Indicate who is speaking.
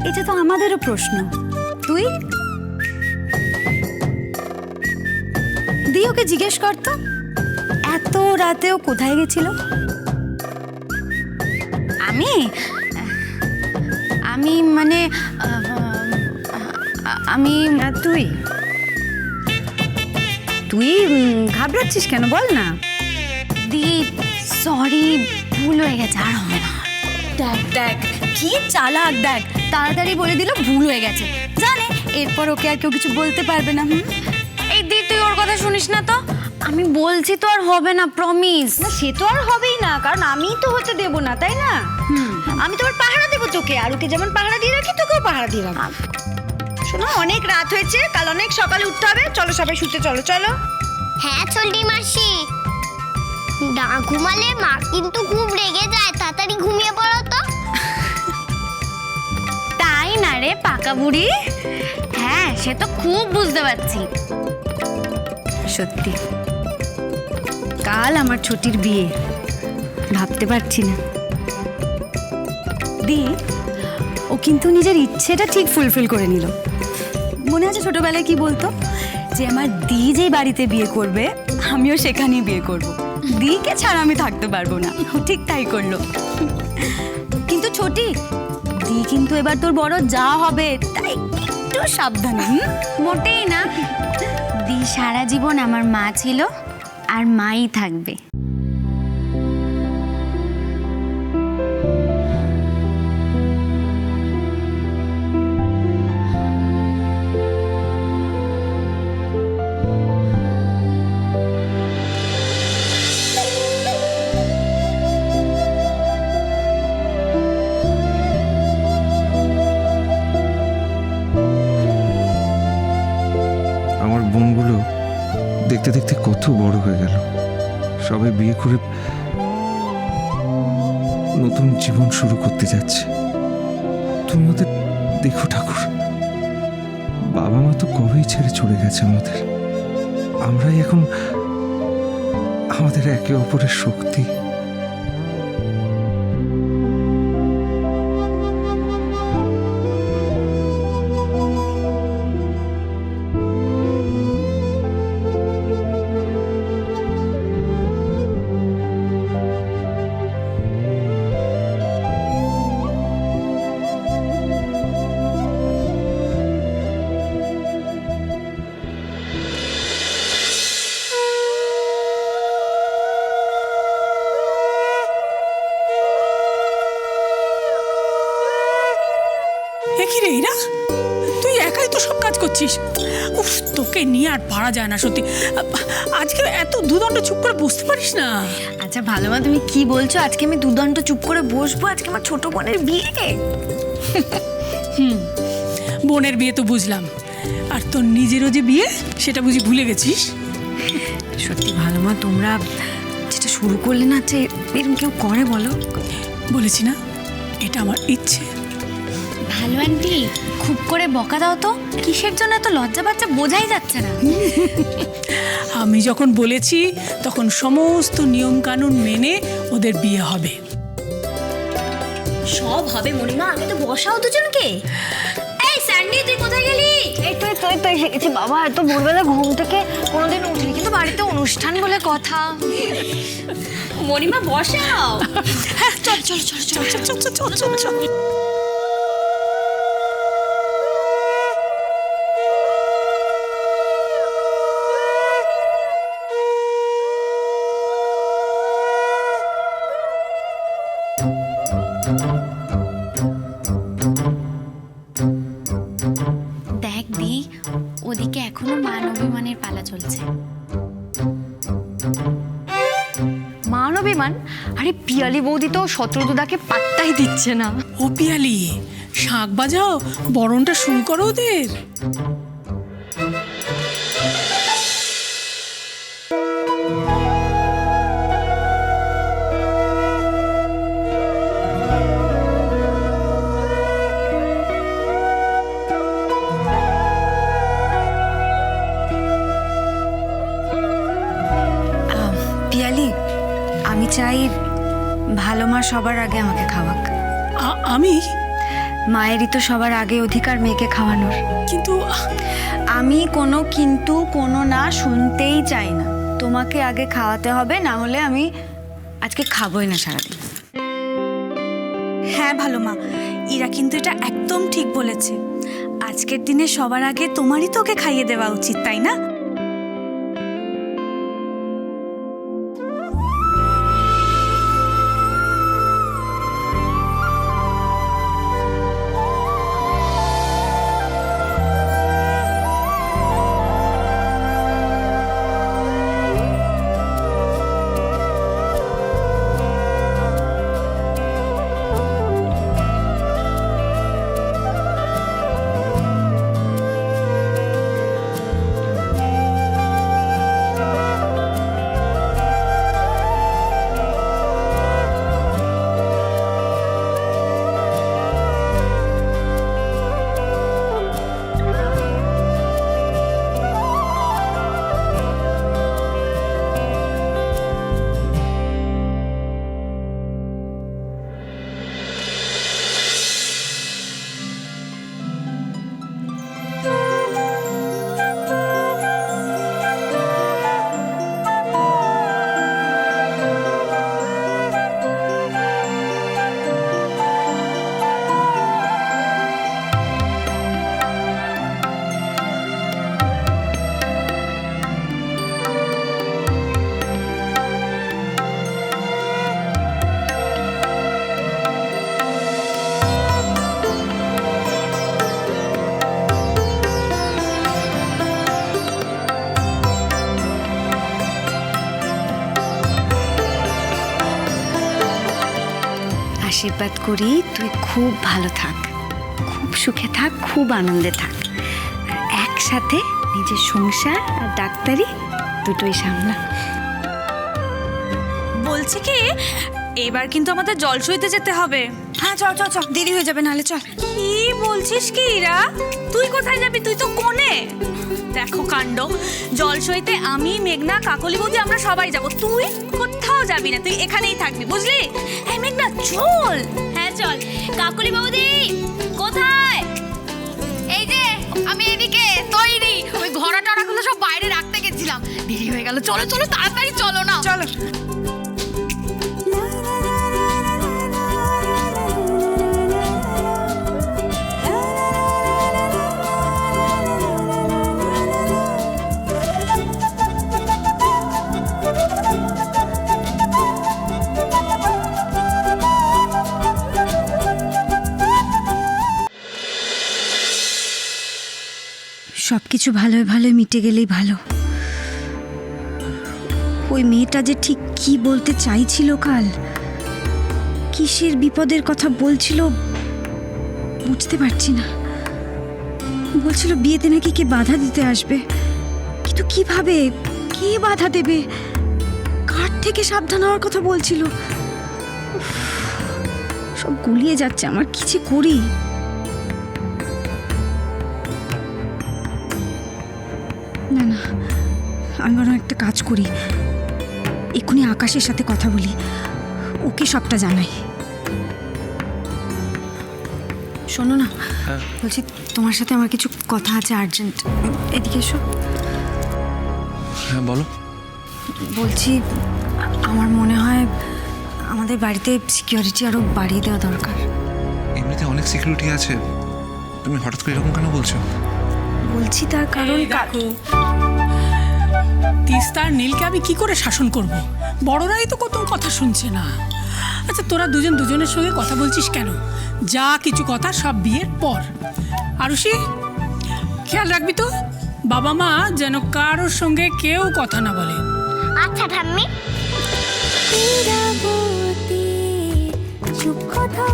Speaker 1: এটা তো আমাদেরও প্রশ্ন। তুই দি ওকে জিজ্ঞেস করতো এত রাতেও কোথায় গেছিল।
Speaker 2: আমি আমি মানে আমি
Speaker 1: তুই তুই ঘাবড়াচ্ছিস কেন, বল না।
Speaker 2: দি সরি, ভুল হয়ে গেছে, আর হবে না।
Speaker 1: দেখ দেখ কি চালাক, দেখ তাড়াতাড়ি বলে দিল ভুল হয়ে গেছে, জানে এরপর ওকে আর কেউ কিছু বলতে পারবে না।
Speaker 2: এই দি, তুই ওর কথা শুনিস না তো, আমি বলছি তো আর হবে না, প্রমিস।
Speaker 1: না সে তো আর হবেই না, কারণ আমিই তো হতে দেবো না, তাই না? আমি তোমার পাহারা দেবো তোকে, আর ওকে যেমন পাহারা দিয়ে রাখি তোকেও পাহারা দিয়ে রাখি। শোনো, অনেক রাত হয়েছে, কাল অনেক সকালে উঠতে হবে, চলো সবাই শুতে চলো। চলো।
Speaker 3: হ্যাঁ চন্ডি মাসি, না ঘুমালে মা কিন্তু খুব রেগে যায়, তাড়াতাড়ি ঘুমিয়ে পড়ো তো।
Speaker 2: তাই না রে পাকা বুড়ি? হ্যাঁ, সে তো খুব বুঝতে পারছি।
Speaker 1: সত্যি কাল আমার ছোটির বিয়ে, ভাবতে পারছি না। দি ও কিন্তু নিজের ইচ্ছেটা ঠিক ফুলফিল করে নিল। মনে আছে ছোটবেলায় কি বলতো, যে আমার দি যেই বাড়িতে বিয়ে করবে আমিও সেখানেই বিয়ে করব, দিকে ছাড়া আমি থাকতে পারবো না। ও ঠিক তাই করলো। কিন্তু ছোটি, দি কিন্তু এবার তোর বড় যা হবে, তাই একটু সাবধানে।
Speaker 2: মোটেই না, দি সারা জীবন আমার মা ছিল আর মাই থাকবে।
Speaker 4: আমার বোনগুলো দেখতে দেখতে কত বড় হয়ে গেল, সবাই বিয়ে করে নতুন জীবন শুরু করতে যাচ্ছে। তুমি ওদের দেখো ঠাকুর, বাবা মা তো কবেই ছেড়ে চলে গেছে আমাদের, আমরাই এখন আমাদের একে অপরের শক্তি।
Speaker 5: কি রে ইরা, তুই একাই তো সব কাজ করছিস। উফ, তোকে নিয়ে আর পারা যায় না সত্যি। আজকে এত দুদণ্ড চুপ করে বসতে পারিস না?
Speaker 2: আচ্ছা ভালো মা, তুমি কি বলছো? আজকে আমি দুদণ্ড চুপ করে বসবো? আজকে আমার ছোট বোনের বিয়ে।
Speaker 5: বোনের বিয়ে তো বুঝলাম, আর তোর নিজেরও যে বিয়ে সেটা বুঝি ভুলে গেছিস?
Speaker 2: সত্যি ভালো মা, তোমরা যেটা শুরু করলে না, যে এরকম কেউ করে বলো?
Speaker 5: বলেছি না, এটা আমার ইচ্ছে।
Speaker 2: ভালো আন্টি, খুব করে বকা দাও তো, কিসের জন্য এত লজ্জা পাচ্ছে বোঝাই যাচ্ছে না।
Speaker 5: আমি যখন বলেছি তখন সমস্ত নিয়ম কানুন মেনে ওদের বিয়ে হবে।
Speaker 1: সব হবে মনিমা, আগে তো বসাও দুজনকে। এই স্যান্ডি, তুই কোথায় গেলি?
Speaker 2: এই তুই তুই তুই শিখেছি বাবা, এত ভোরবেলা ঘুম থেকে কোনোদিন উঠলি, কিন্তু বাড়িতে অনুষ্ঠান বলে কথা।
Speaker 1: মনিমা বসাও।
Speaker 5: হ্যাঁ, চল চল চল চল চল চল চল চল চল।
Speaker 2: দেখ দি, ওদিকে এখনো মান অভিমানের পালা চলছে।
Speaker 6: মান অভিমান? আরে পিয়ালি বৌদি তো শত্রুদাকে পাত্তাই দিচ্ছে না।
Speaker 5: ও পিয়ালি, শাঁখ বাজাও, বরণটা শুরু করো ওদের।
Speaker 2: পিয়ালি, আমি চাই ভালো মা সবার আগে আমাকে খাওয়াক।
Speaker 5: আমি?
Speaker 1: মায়েরই তো সবার আগে অধিকার মেয়েকে খাওয়ানোর।
Speaker 5: কিন্তু
Speaker 1: আমি কোনো কিন্তু কোনো না শুনতেই চাই না। তোমাকে আগে খাওয়াতে হবে, না হলে আমি আজকে খাবোই না সারাদিন।
Speaker 7: হ্যাঁ ভালো মা, ইরা কিন্তু এটা একদম ঠিক বলেছে। আজকের দিনে সবার আগে তোমারই তো ওকে খাইয়ে দেওয়া উচিত, তাই না?
Speaker 1: আশীর্বাদ করি তুই খুব ভালো থাক, খুব সুখে থাক, খুব আনন্দে থাক, আর একসাথে নিজের সংসার আর ডাক্তারি দুটোই সামলা।
Speaker 7: বলছি কি, এবার কিন্তু আমাদের জলসইতে যেতে হবে।
Speaker 1: হ্যাঁ চল চল চল, দেরি হয়ে যাবে নাহলে চল।
Speaker 7: কি বলছিস কি ইরা? তুই কোথায় যাবি? তুই তো কোণে। দেখো কাণ্ড, জলসইতে আমি, মেঘনা, কাকলি বৌদি আমরা সবাই যাব। তুই কোথাও যাবি না, তুই এখানেই থাকবি, বুঝলি? হ্যাঁ মেঘনা চল।
Speaker 2: হ্যাঁ চল। কাকুলি বৌদি কোথায়? এই যে আমি এদিকে তৈরি। ওই ঘোড়া টড়াগুলো সব বাইরে রাখতে গেছিলাম, দেরি হয়ে গেল। চলো চলো তাড়াতাড়ি চলো না।
Speaker 7: চলো।
Speaker 1: সব কিছু ভালোই ভালোই মিটে গেলেই ভালো। ওই মেয়েটা যে ঠিক কি বলতে চাইছিল কাল, কিসের বিপদের কথা বলছিল বুঝতে পারছি না। বলছিল বিয়েতে নাকি কে বাধা দিতে আসবে, কিন্তু কিভাবে, কে বাধা দেবে, কার থেকে সাবধান হওয়ার কথা বলছিল। উফ, সব গুলিয়ে যাচ্ছে আমার, কি যে করি। না না, আমি বরং একটা কাজ করি, এক্ষুনি আকাশের সাথে কথা বলি, ওকে সবটা জানাই। শোনো না, বলছি তোমার সাথে আমার কিছু কথা আছে আর্জেন্ট, এদিকে এসো।
Speaker 4: হ্যাঁ বলো।
Speaker 1: বলছি আমার মনে হয় আমাদের বাড়িতে সিকিউরিটি আরো বাড়িয়ে দেওয়া দরকার।
Speaker 4: এমনিতে অনেক সিকিউরিটি আছে, তুমি হঠাৎ করে এরকম কেন বলছো?
Speaker 1: বলছি তার কারণ
Speaker 5: দেখো, তিস্তার নীলকে আমি কি করে শাসন করব? বড়রাই তো কত কথা শুনছে না। আচ্ছা তোরা দুজন দুজনের সঙ্গে কথা বলছিস কেন? যা কিছু কথা সব বিয়ের পর। আরুষি, খেয়াল রাখবি তো বাবা মা যেন কারোর সঙ্গে কেউ কথা না বলে।
Speaker 3: আচ্ছা ঠাম্মি।
Speaker 8: চুপ কথা